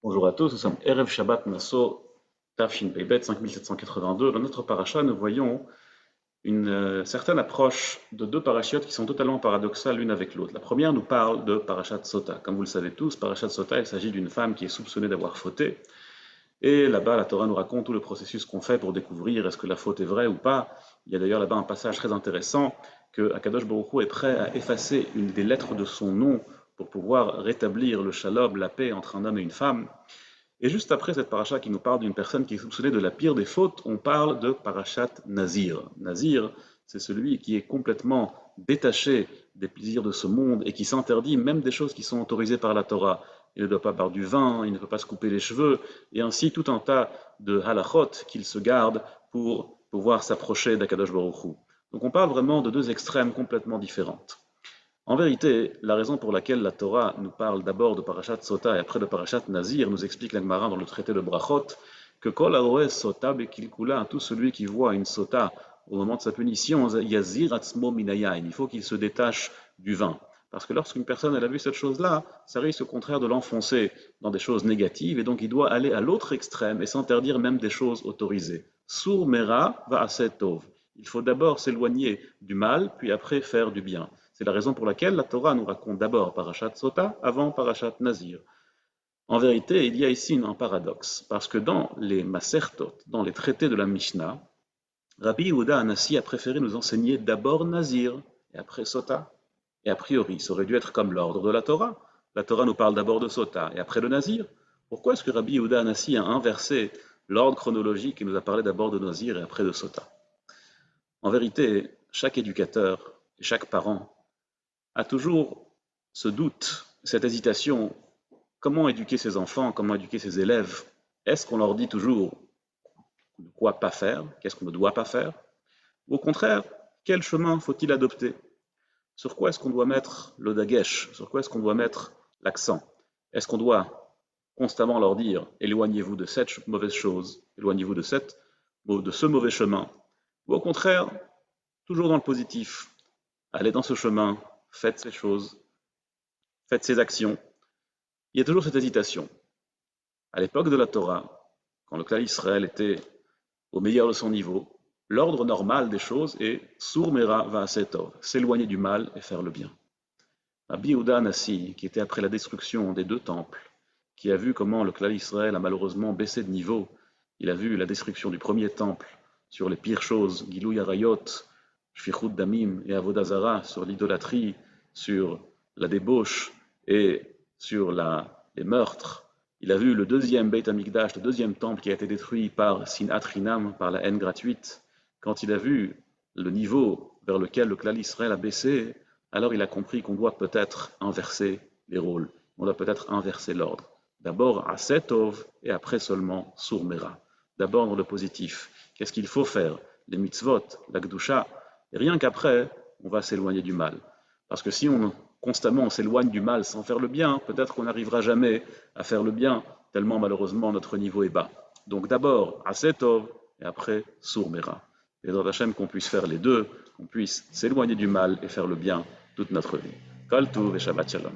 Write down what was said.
Bonjour à tous, nous sommes Erev Shabbat Nassau Tafshin Peibet 5782. Dans notre paracha, nous voyons une certaine approche de deux parachiotes qui sont totalement paradoxales l'une avec l'autre. La première nous parle de Parashat Sota. Comme vous le savez tous, Parashat Sota, il s'agit d'une femme qui est soupçonnée d'avoir fauté. Et là-bas, la Torah nous raconte tout le processus qu'on fait pour découvrir est-ce que la faute est vraie ou pas. Il y a d'ailleurs là-bas un passage très intéressant que Akadosh Baruch Hu est prêt à effacer une des lettres de son nom pour pouvoir rétablir le shalom, la paix entre un homme et une femme. Et juste après cette paracha qui nous parle d'une personne qui est soupçonnée de la pire des fautes, on parle de parachat Nazir. Nazir, c'est celui qui est complètement détaché des plaisirs de ce monde et qui s'interdit même des choses qui sont autorisées par la Torah. Il ne doit pas boire du vin, il ne peut pas se couper les cheveux, et ainsi tout un tas de halachot qu'il se garde pour pouvoir s'approcher d'Akadosh Baruch Hu. Donc on parle vraiment de deux extrêmes complètement différentes. En vérité, la raison pour laquelle la Torah nous parle d'abord de Parashat Sota et après de Parashat Nazir, nous explique la Gemara dans le traité de Brachot, que Kol Aroes Sota Bekilkula, tout celui qui voit une Sota au moment de sa punition, Yazir Atzmo Minayain, il faut qu'il se détache du vin. Parce que lorsqu'une personne elle a vu cette chose-là, ça risque au contraire de l'enfoncer dans des choses négatives, et donc il doit aller à l'autre extrême et s'interdire même des choses autorisées. Sur Mera va Tov. Il faut d'abord s'éloigner du mal, puis après faire du bien. C'est la raison pour laquelle la Torah nous raconte d'abord Parashat Sota avant Parashat Nazir. En vérité, il y a ici un paradoxe, parce que dans les Masertot, dans les traités de la Mishnah, Rabbi Yehuda Hanassi a préféré nous enseigner d'abord Nazir et après Sota. Et a priori, ça aurait dû être comme l'ordre de la Torah. La Torah nous parle d'abord de Sota et après de Nazir. Pourquoi est-ce que Rabbi Yehuda Hanassi a inversé l'ordre chronologique et nous a parlé d'abord de Nazir et après de Sota? En vérité, chaque éducateur et chaque parent a toujours ce doute, cette hésitation. Comment éduquer ses enfants, comment éduquer ses élèves? Est-ce qu'on leur dit toujours quoi pas faire, qu'est-ce qu'on ne doit pas faire? Ou au contraire, quel chemin faut-il adopter? Sur quoi est-ce qu'on doit mettre le dagesh? Sur quoi est-ce qu'on doit mettre l'accent? Est-ce qu'on doit constamment leur dire éloignez-vous de cette mauvaise chose, éloignez-vous de ce mauvais chemin? Ou au contraire, toujours dans le positif, allez dans ce chemin, faites ces choses, faites ces actions. Il y a toujours cette hésitation. À l'époque de la Torah, quand le clan Israël était au meilleur de son niveau, l'ordre normal des choses est Sur Mera Va'asetov, s'éloigner du mal et faire le bien. Rabbi Yehuda Hanassi, qui était après la destruction des deux temples, qui a vu comment le clan Israël a malheureusement baissé de niveau, il a vu la destruction du premier temple sur les pires choses, Gilou Yarayot, Shfichut Damim et Avodah Zarah, sur l'idolâtrie, sur la débauche et sur les meurtres. Il a vu le deuxième Beit HaMikdash, le deuxième temple qui a été détruit par Sinat Chinam, par la haine gratuite. Quand il a vu le niveau vers lequel le clan Israël a baissé, alors il a compris qu'on doit peut-être inverser les rôles, on doit peut-être inverser l'ordre. D'abord à Setov et après seulement Sur Mera. D'abord dans le positif. Qu'est-ce qu'il faut faire? Les mitzvot, la Gdusha, et rien qu'après, on va s'éloigner du mal. Parce que si constamment on s'éloigne du mal sans faire le bien, peut-être qu'on n'arrivera jamais à faire le bien, tellement malheureusement notre niveau est bas. Donc d'abord à Setov et après Sur Mera. Et dans Hachem qu'on puisse faire les deux, qu'on puisse s'éloigner du mal et faire le bien toute notre vie. Kol Tuv et Shabbat Shalom.